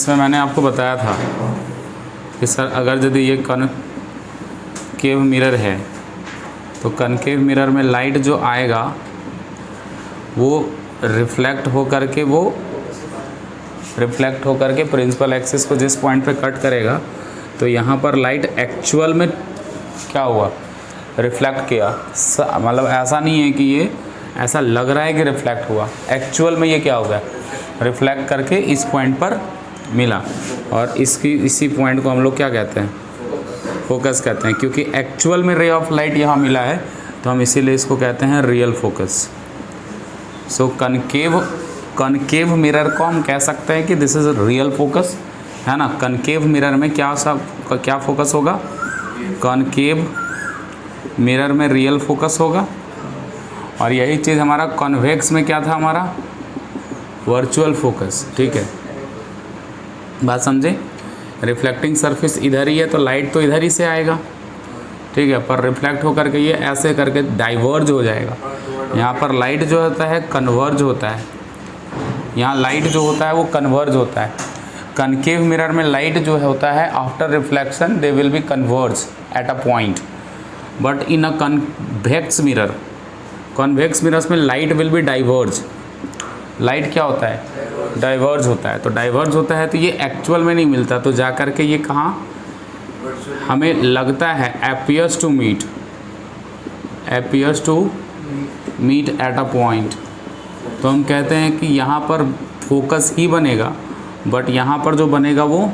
जिसमें मैंने आपको बताया था कि सर अगर यदि ये कनकेव मिरर है तो कनकेव मिरर में लाइट जो आएगा वो रिफ्लेक्ट होकर के प्रिंसिपल एक्सिस को जिस पॉइंट पे कट करेगा तो यहाँ पर लाइट एक्चुअल में क्या हुआ, रिफ्लेक्ट किया। मतलब ऐसा नहीं है कि ये ऐसा लग रहा है कि रिफ्लेक्ट हुआ, एक्चुअल में ये क्या हो गया, रिफ्लेक्ट करके इस पॉइंट पर मिला। और इसी पॉइंट को हम लोग क्या कहते हैं, फोकस कहते हैं, क्योंकि एक्चुअल में रे ऑफ लाइट यहाँ मिला है तो हम इसीलिए इसको कहते हैं रियल फोकस। सो कनकेव मिरर को हम कह सकते हैं कि दिस इज़ रियल फोकस, है ना। कनकेव मिरर में क्या फोकस होगा, कनकेव मिरर में रियल फोकस होगा। और यही चीज़ हमारा कॉन्वेक्स में क्या था, हमारा वर्चुअल फोकस। ठीक है, बात समझे। रिफ्लेक्टिंग सरफेस इधर ही है तो लाइट तो इधर ही से आएगा, ठीक है, पर रिफ्लेक्ट होकर के ये ऐसे करके डाइवर्ज हो जाएगा। यहाँ पर लाइट जो होता है कन्वर्ज होता है, यहाँ लाइट जो होता है वो कन्वर्ज होता है। कनकेव मिरर में लाइट जो होता है after reflection they will be converge at a point, but in a convex mirrors में light will be diverge. Light क्या होता है, डाइवर्ज होता है। तो डाइवर्ज होता है तो ये एक्चुअल में नहीं मिलता, तो जा कर के ये कहाँ हमें लगता है appears to meet at a point। तो हम कहते हैं कि यहाँ पर फोकस ही बनेगा, बट यहाँ पर जो बनेगा वो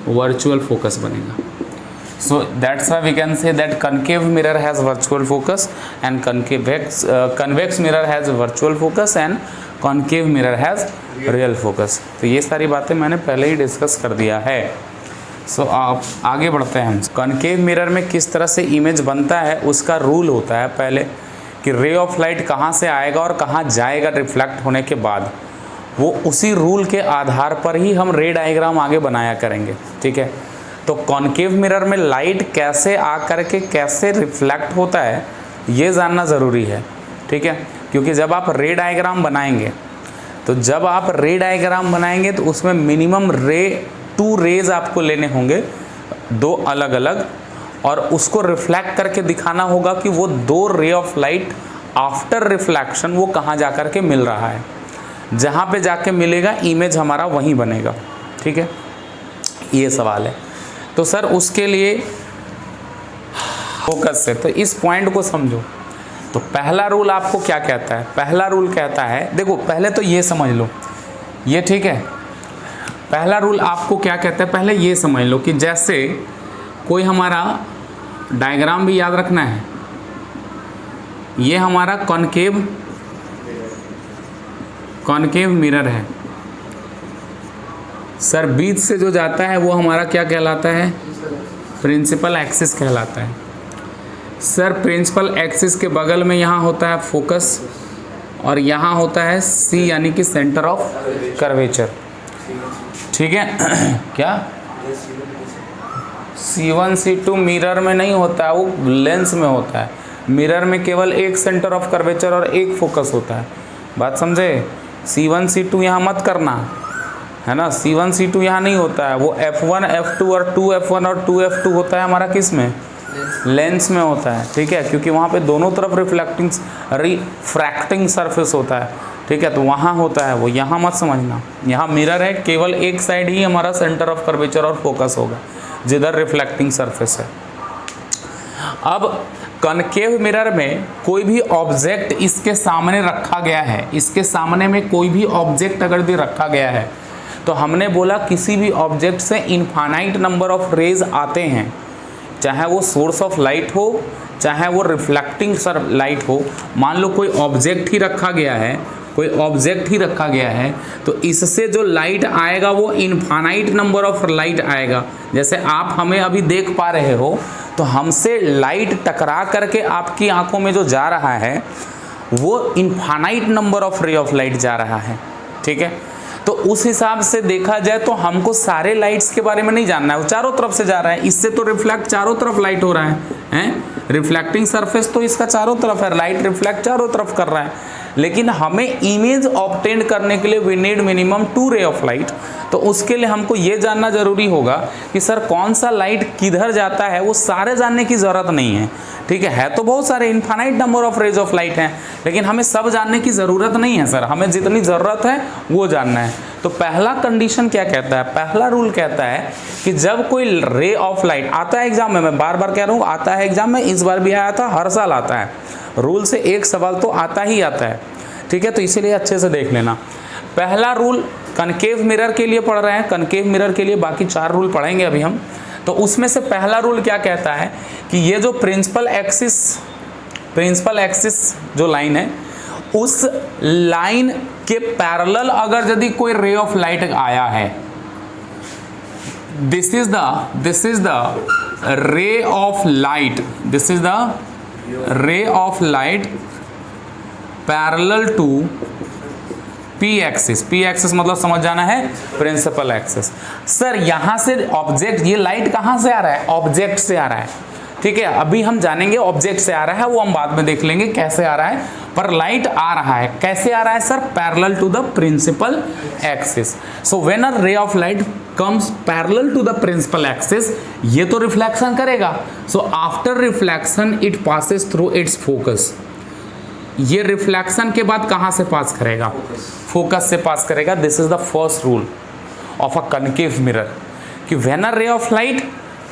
वर्चुअल फोकस बनेगा। So that's why we can say that concave mirror has virtual focus and convex mirror has virtual focus and concave mirror has real focus। तो ये सारी बातें मैंने पहले ही डिस्कस कर दिया है। सो आप आगे बढ़ते हैं। कनकेव मिरर में किस तरह से इमेज बनता है उसका रूल होता है पहले कि रे ऑफ लाइट कहाँ से आएगा और कहाँ जाएगा रिफ्लेक्ट होने के बाद, वो उसी रूल के आधार पर ही हम रे डायग्राम आगे बनाया करेंगे। ठीक है, तो कॉनकेव मिरर में लाइट कैसे आ करके कैसे रिफ्लेक्ट होता है ये जानना ज़रूरी है। ठीक है, क्योंकि जब आप रे डायग्राम बनाएंगे तो उसमें मिनिमम 2 रेज आपको लेने होंगे, 2 अलग अलग, और उसको रिफ्लेक्ट करके दिखाना होगा कि वो 2 रे ऑफ लाइट आफ्टर रिफ्लेक्शन वो कहाँ जा कर के मिल रहा है। जहाँ पे जाके मिलेगा इमेज हमारा वहीं बनेगा। ठीक है, ये सवाल है। तो सर उसके लिए फोकस से, तो इस पॉइंट को समझो। तो पहला रूल आपको क्या कहता है, पहला रूल कहता है, देखो पहले तो ये समझ लो, ये ठीक है। पहला रूल आपको क्या कहता है, पहले ये समझ लो कि जैसे कोई हमारा डायग्राम भी याद रखना है, ये हमारा कॉनकेव मिरर है। सर बीच से जो जाता है वो हमारा क्या कहलाता है, प्रिंसिपल एक्सिस कहलाता है। सर प्रिंसिपल एक्सिस के बगल में यहाँ होता है फोकस और यहाँ होता है सी यानी कि सेंटर ऑफ कर्वेचर। ठीक है क्या C1 C2 मिरर में नहीं होता है, वो लेंस में होता है। मिरर में केवल एक सेंटर ऑफ कर्वेचर और एक फोकस होता है। बात समझे, C1 C2 यहाँ मत करना, है ना। C1 C2 यहाँ नहीं होता है, वो F1 F2 और 2F1 और 2F2 होता है हमारा किस में, लेंस में होता है। ठीक है, क्योंकि वहाँ पे दोनों तरफ रिफ्रैक्टिंग सरफेस होता है। ठीक है, तो वहाँ होता है वो, यहाँ मत समझना। यहाँ मिरर है, केवल एक साइड ही हमारा सेंटर ऑफ कर्वेचर और फोकस होगा जिधर रिफ्लेक्टिंग सरफेस है। अब कनकेव मिरर में कोई भी ऑब्जेक्ट इसके सामने रखा गया है, इसके सामने में कोई भी ऑब्जेक्ट अगर भी रखा गया है तो हमने बोला किसी भी ऑब्जेक्ट से इनफाइनाइट नंबर ऑफ रेज आते हैं, चाहे वो सोर्स ऑफ लाइट हो चाहे वो रिफ्लेक्टिंग लाइट हो। मान लो कोई ऑब्जेक्ट ही रखा गया है, तो इससे जो लाइट आएगा वो इनफाइनाइट नंबर ऑफ लाइट आएगा। जैसे आप हमें अभी देख पा रहे हो तो हमसे लाइट टकरा करके आपकी आंखों में जो जा रहा है वो इनफाइनाइट नंबर ऑफ रे ऑफ लाइट जा रहा है। ठीक है, तो उस हिसाब से देखा जाए तो हमको सारे लाइट्स के बारे में नहीं जानना है, वो चारों तरफ से जा रहा है। इससे तो रिफ्लेक्ट चारों तरफ लाइट हो रहा है, रिफ्लेक्टिंग सरफेस तो इसका चारों तरफ है, लाइट रिफ्लेक्ट चारों तरफ कर रहा है। लेकिन हमें इमेज ऑब्टेन करने के लिए वी नीड मिनिमम 2 रे ऑफ लाइट। तो उसके लिए हमको ये जानना ज़रूरी होगा कि सर कौन सा लाइट किधर जाता है, वो सारे जानने की ज़रूरत नहीं है, ठीक है तो बहुत सारे infinite number of rays of light हैं, लेकिन हमें सब जानने की ज़रूरत नहीं है सर, हमें जितनी ज़रूरत है वो जानना है। तो पहला कंडीशन क्या कहता है, पहला रूल कहता है कि जब कोई रे ऑफ लाइट आता है एग्जाम में, मैं बार बार कह रहा हूँ आता है एग्जाम में, इस बार भी आया था, हर साल आता है, रूल से एक सवाल तो आता ही आता है, ठीक है तो इसीलिए अच्छे से देख लेना। पहला रूल कनकेव मिरर के लिए पढ़ रहे हैं, कनकेव मिरर के लिए बाकी 4 रूल पढ़ेंगे अभी हम। तो उसमें से पहला रूल क्या कहता है कि ये जो प्रिंसिपल एक्सिस जो लाइन है, उस लाइन के पैरेलल अगर यदि कोई रे ऑफ लाइट आया है, this is the ray of light, this is the ray of light parallel to P axis, P axis मतलब समझ जाना है प्रिंसिपल एक्सिस। सर यहां से ऑब्जेक्ट, ये लाइट कहां से आ रहा है, ऑब्जेक्ट से आ रहा है, ठीक है अभी हम जानेंगे ऑब्जेक्ट से आ रहा है, वो हम बाद में देख लेंगे कैसे आ रहा है, पर लाइट आ रहा है, कैसे आ रहा है sir, parallel to the principal axis. So when a ray of light comes parallel to the principal axis, ये तो रिफ्लेक्शन करेगा, so after reflection it passes through its focus, ये रिफ्लेक्शन के बाद कहां से पास करेगा, फोकस से पास करेगा। This is the first rule of a concave mirror कि when a ray of light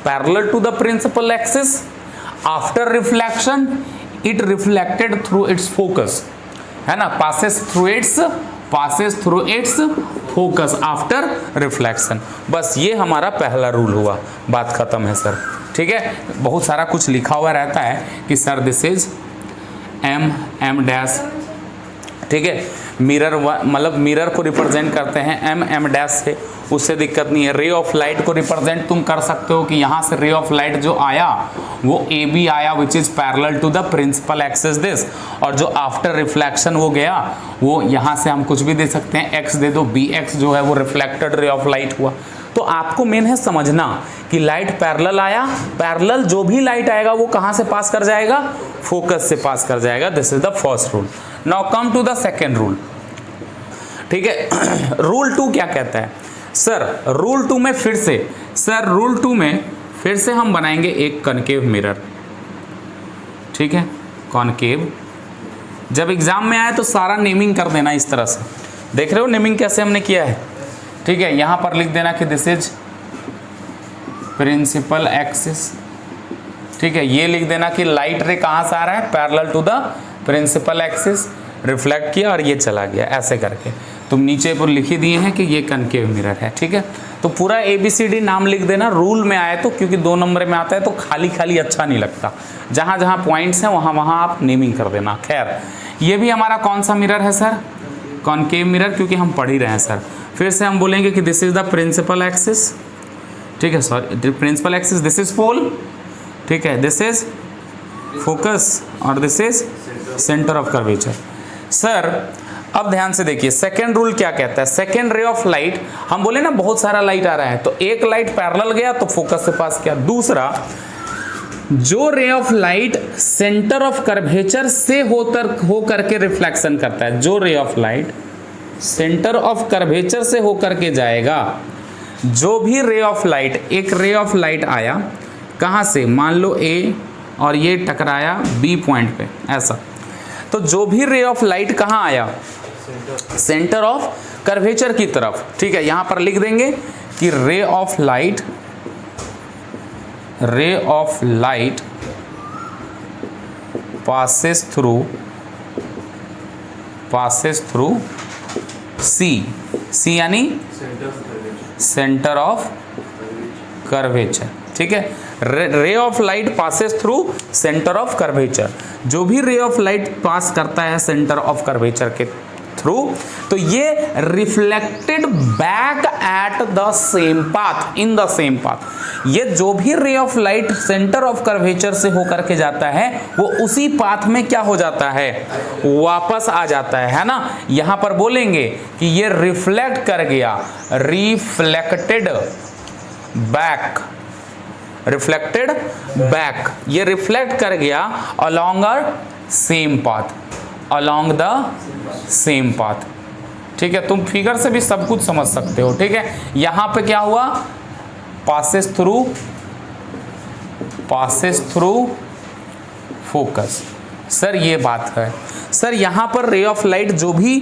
parallel to the principal axis, after reflection it reflected through its focus, है ना, passes through its focus after reflection. बस ये हमारा पहला rule हुआ, बात खत्म है सर, ठीक है। बहुत सारा कुछ लिखा हुआ रहता है कि sir this is M dash, ठीक है, मिरर मतलब मिरर को रिप्रेजेंट करते हैं एम डैश से, उससे दिक्कत नहीं है। रे ऑफ लाइट को रिप्रेजेंट तुम कर सकते हो कि यहाँ से रे ऑफ लाइट जो आया वो ए बी आया which is parallel to the principal axis this, और जो आफ्टर रिफ्लेक्शन वो गया वो यहाँ से हम कुछ भी दे सकते हैं, एक्स दे दो, बी एक्स जो है वो रिफ्लेक्टेड रे ऑफ लाइट हुआ। तो आपको मेन है समझना कि लाइट पैरेलल आया, पैरेलल जो भी लाइट आएगा वो कहाँ से पास कर जाएगा, फोकस से पास कर जाएगा। This is the first rule. Now come to the second rule, ठीक है। रूल 2 क्या कहता है सर, रूल 2 में फिर से हम बनाएंगे एक कनकेव मिरर, ठीक है, कॉनकेव। जब एग्जाम में आए तो सारा नेमिंग कर देना इस तरह से, देख रहे हो नेमिंग कैसे हमने किया है, ठीक है। यहां पर लिख देना कि दिस इज प्रिंसिपल एक्सिस, ठीक है। ये लिख देना कि लाइट रे कहां से आ रहा है, parallel to the principal axis, reflect किया और ये चला गया, ऐसे करके तुम नीचे पर लिख ही दिए हैं कि ये कनकेव मिरर है, ठीक है। तो पूरा ABCD नाम लिख देना, रूल में आए तो, क्योंकि 2 नंबर में आता है तो खाली खाली अच्छा नहीं लगता, जहां जहां पॉइंट्स हैं वहां वहां आप नेमिंग कर देना। खैर ये भी हमारा कौन सा मिरर है सर, कॉनकेव मिरर, क्योंकि हम पढ़ ही रहे हैं सर। फिर से हम बोलेंगे कि this is the principal axis, ठीक है, sorry principal axis, this is pole, ठीक है, दिस इज फोकस और this is centre of curvature. Sir अब ध्यान से देखिए सेकेंड रूल क्या कहता है, सेकेंड रे ऑफ लाइट, हम बोले ना बहुत सारा लाइट आ रहा है, तो एक लाइट पैरेलल गया तो फोकस से पास किया। दूसरा, जो रे of light centre of curvature से होकर के रिफ्लेक्शन करता है, जो रे of light centre of curvature से होकर के जाएगा, जो भी रे ऑफ लाइट, एक रे ऑफ लाइट आया कहां से, मान लो A और ये टकराया B पॉइंट पे, ऐसा, तो जो भी रे ऑफ लाइट कहां आया, सेंटर ऑफ कर्वेचर की तरफ, ठीक है। यहां पर लिख देंगे कि रे of light passes through C यानी सेंटर ऑफ कर्वेचर, ठीक है। रे of light passes through centre of curvature, जो भी रे ऑफ लाइट पास करता है सेंटर ऑफ कर्वेचर के थ्रू, तो ये reflected back at the same path, in the same path. ये जो भी रे of light centre of curvature से होकर के जाता है वो उसी पाथ में क्या हो जाता है, वापस आ जाता है ना। यहां पर बोलेंगे कि ये रिफ्लेक्ट कर गया, रिफ्लेक्टेड बैक, रिफ्लेक्टेड बैक, ये रिफ्लेक्ट कर गया along a same path, along the same path, ठीक है, तुम फिगर से भी सब कुछ समझ सकते हो। ठीक है, यहां पे क्या हुआ, पासेस थ्रू फोकस। सर ये बात है सर, यहां पर रे ऑफ लाइट जो भी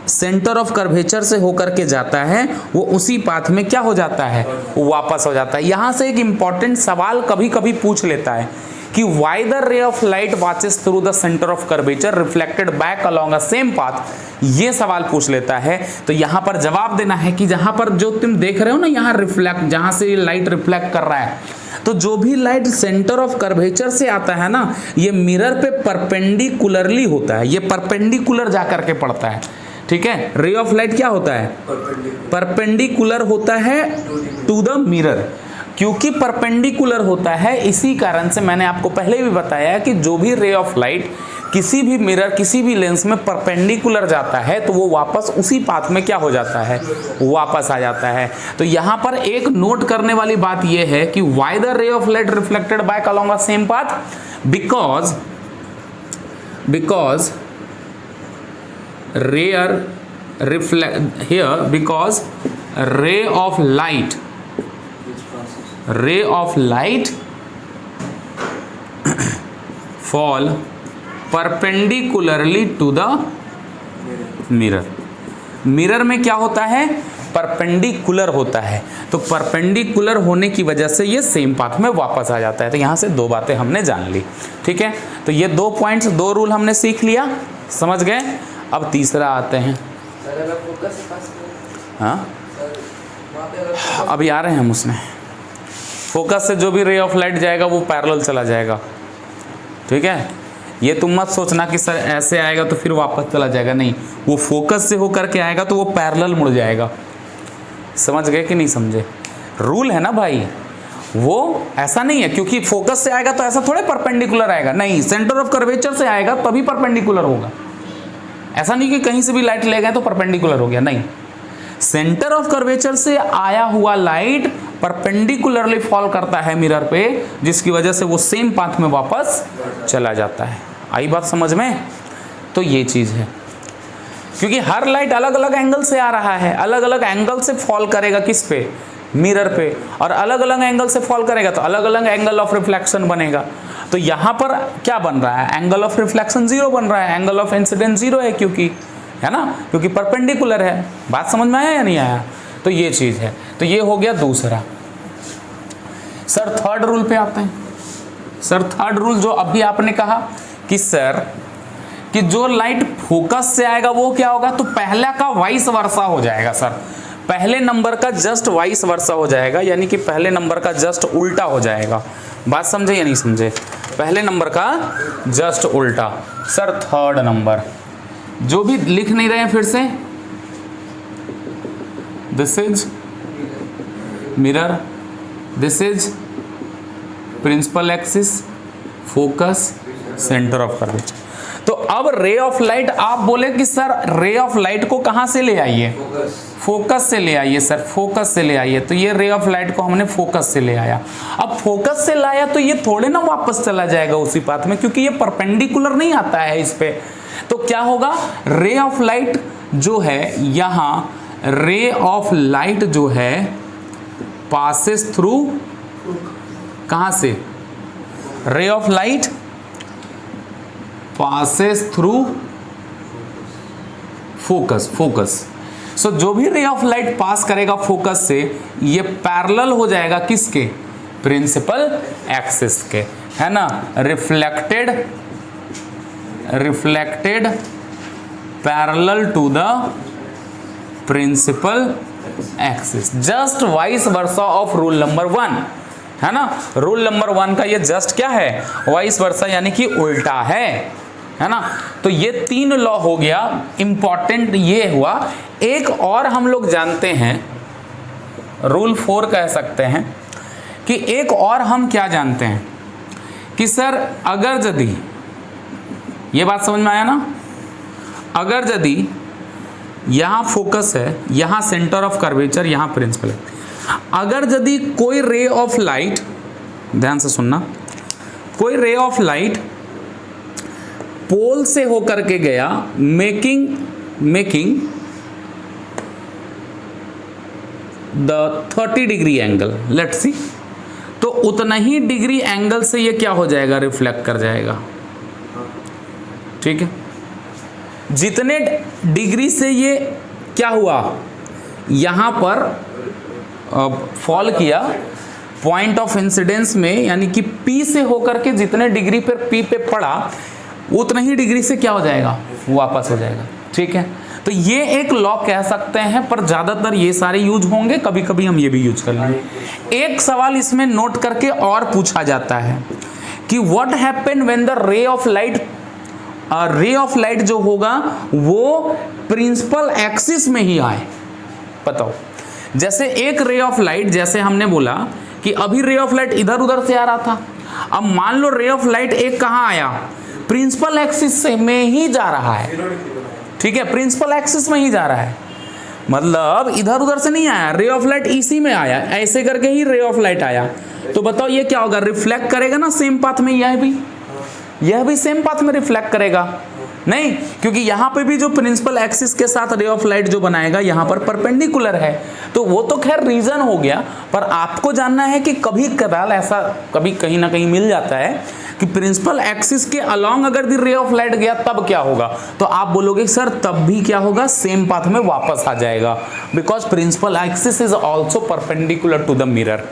सेंटर ऑफ कर्वेचर से होकर के जाता है वो उसी पाथ में क्या हो जाता है, वो वापस हो जाता है। यहां से एक इंपॉर्टेंट सवाल कभी कभी पूछ लेता है कि why the ray of light passes through the centre of curvature reflected back along a same path, ये सवाल पूछ लेता है। तो यहां पर जवाब देना है कि जहां पर जो तुम देख रहे हो ना, यहां रिफ्लेक्ट, जहां से लाइट रिफ्लेक्ट कर रहा है, तो जो भी लाइट सेंटर ऑफ कर्वेचर से आता है ना, ये मिरर पे परपेंडिकुलरली होता है, ये परपेंडिकुलर जाकर के पड़ता है। ठीक है, रे ऑफ लाइट क्या होता है, परपेंडिकुलर होता है टू द मिरर। क्योंकि परपेंडिकुलर होता है, इसी कारण से मैंने आपको पहले भी बताया कि जो भी रे ऑफ लाइट किसी भी मिरर, किसी भी लेंस में परपेंडिकुलर जाता है तो वो वापस उसी पाथ में क्या हो जाता है, वापस आ जाता है। तो यहां पर एक नोट करने वाली बात यह है कि why the ray of light reflected back along the same path, because ray of light fall perpendicularly to the mirror। Mirror में क्या होता है, परपेंडिकुलर होता है, तो परपेंडिकुलर होने की वजह से ये सेम पाथ में वापस आ जाता है। तो यहां से दो बातें हमने जान ली। ठीक है, तो ये 2 पॉइंट्स, 2 रूल हमने सीख लिया, समझ गए। अब तीसरा आते हैं। हाँ, अभी आ रहे हैं हम उसमें। फोकस से जो भी रे ऑफ लाइट जाएगा वो पैरेलल चला जाएगा। ठीक है, ये तुम मत सोचना कि सर ऐसे आएगा तो फिर वापस चला जाएगा, नहीं, वो फोकस से होकर के आएगा तो वो पैरेलल मुड़ जाएगा। समझ गए कि नहीं समझे, रूल है ना भाई, वो ऐसा नहीं है क्योंकि फोकस से आएगा तो ऐसा थोड़े परपेंडिकुलर आएगा, नहीं, सेंटर ऑफ कर्वेचर से आएगा तभी परपेंडिकुलर होगा। ऐसा नहीं कि कहीं से भी लाइट ले गए तो परपेंडिकुलर हो गया, नहीं, सेंटर ऑफ कर्वेचर से आया हुआ लाइट परपेंडिकुलरली फॉल करता है मिरर पे, जिसकी वजह से वो सेम पाथ में वापस चला जाता है। आई बात समझ में। तो ये चीज है, क्योंकि हर लाइट अलग अलग एंगल से आ रहा है, अलग अलग एंगल से फॉल करेगा किस पे, मिरर पे, और अलग अलग एंगल से फॉल करेगा तो अलग अलग एंगल ऑफ रिफ्लेक्शन बनेगा। तो यहां पर क्या बन रहा है, एंगल ऑफ रिफ्लेक्शन 0 बन रहा है, एंगल ऑफ इंसिडेंस 0 है, क्योंकि है ना, क्योंकि परपेंडिकुलर है। बात समझ में आया या नहीं आया, तो ये चीज है। तो ये हो गया दूसरा। सर थर्ड रूल पे आते हैं। सर थर्ड रूल जो अभी आपने कहा कि सर कि जो लाइट फोकस से आएगा वो क्या होगा, तो पहला का वाइस वर्सा हो जाएगा। सर पहले नंबर का जस्ट वाइस वर्सा हो जाएगा, यानी कि पहले नंबर का जस्ट उल्टा हो जाएगा। बात समझे या नहीं समझे, पहले नंबर का जस्ट उल्टा। सर थर्ड नंबर जो भी लिख नहीं रहे हैं फिर से, this is mirror, this is principal axis, focus, centre of curvature. तो अब रे ऑफ लाइट, आप बोले कि सर रे ऑफ लाइट को कहां से ले आइए, फोकस से ले आइए। सर फोकस से ले आइए, तो ये रे ऑफ लाइट को हमने फोकस से ले आया। अब फोकस से लाया तो ये थोड़े ना वापस चला जाएगा उसी पाथ में, क्योंकि ये परपेंडिकुलर नहीं आता है इस पे। तो क्या होगा, रे ऑफ लाइट जो है, यहां रे ऑफ लाइट जो है पासेस थ्रू, कहां से, ray of light passes through focus. So जो भी रे ऑफ लाइट पास करेगा फोकस से, ये पैरेलल हो जाएगा किसके, प्रिंसिपल एक्सिस के, है ना, reflected parallel to the principal axis, just vice versa of rule number 1, है ना। रूल नंबर 1 का ये जस्ट क्या है, वाइस वर्सा, यानी कि उल्टा है ना। तो ये 3 लॉ हो गया, इंपॉर्टेंट ये हुआ। एक और हम लोग जानते हैं, रूल 4 कह सकते हैं, कि एक और हम क्या जानते हैं कि सर अगर यदि, ये बात समझ में आया ना, अगर यदि यहां फोकस है, यहां सेंटर ऑफ कर्वेचर, यहां प्रिंसिपल है, अगर यदि कोई रे ऑफ लाइट, ध्यान से सुनना, कोई रे ऑफ लाइट पोल से होकर के गया, making the 30 degree angle, let's see, तो उतना ही डिग्री एंगल से ये क्या हो जाएगा, रिफ्लेक्ट कर जाएगा। ठीक है, जितने डिग्री से ये क्या हुआ, यहां पर फॉल किया पॉइंट ऑफ इंसिडेंस में, यानी कि P से होकर के जितने डिग्री पर P पे पड़ा उतने ही डिग्री से क्या हो जाएगा, वापस हो जाएगा। ठीक है, तो ये एक लॉ कह सकते हैं, पर ज्यादातर ये सारे यूज होंगे, कभी कभी हम ये भी यूज कर लेंगे। एक सवाल इसमें नोट करके और पूछा जाता है कि what happen when the ray of light जो होगा वो प्रिंसिपल एक्सिस में ही आए। बताओ, जैसे एक रे ऑफ लाइट, जैसे हमने बोला कि अभी रे ऑफ लाइट इधर उधर से आ रहा था, अब मान लो रे ऑफ लाइट एक कहां आया, प्रिंसिपल एक्सिस से में ही जा रहा है। ठीक है, प्रिंसिपल एक्सिस में ही जा रहा है, मतलब इधर उधर से नहीं आया, रे ऑफ लाइट इसी में आया, ऐसे करके ही रे ऑफ लाइट आया। तो बताओ ये क्या होगा, रिफ्लेक्ट करेगा ना सेम पाथ में, यह भी सेम पाथ में रिफ्लेक्ट करेगा नहीं, क्योंकि यहां पे भी जो प्रिंसिपल एक्सिस के साथ रे ऑफ लाइट जो बनाएगा यहां पर परपेंडिकुलर है। तो वो तो खैर रीजन हो गया, पर आपको जानना है कि कभी कदाल ऐसा कभी कहीं ना कहीं मिल जाता है कि प्रिंसिपल एक्सिस के अलोंग अगर द रे ऑफ लाइट गया तब क्या होगा, तो आप बोलोगे सर तब भी क्या होगा, सेम पाथ में वापस आ जाएगा, because principal axis is also perpendicular to the mirror.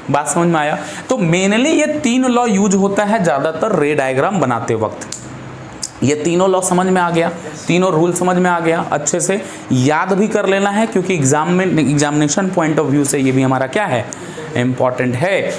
बात समझ में आया? तो मेनली ये 3 लॉ यूज होता है ज्यादातर रे डायग्राम बनाते वक्त। ये तीनों लॉ समझ में आ गया, तीनों रूल समझ में आ गया, अच्छे से याद भी कर लेना है, क्योंकि एग्जामिनेशन पॉइंट ऑफ व्यू से ये भी हमारा क्या है, इंपॉर्टेंट है।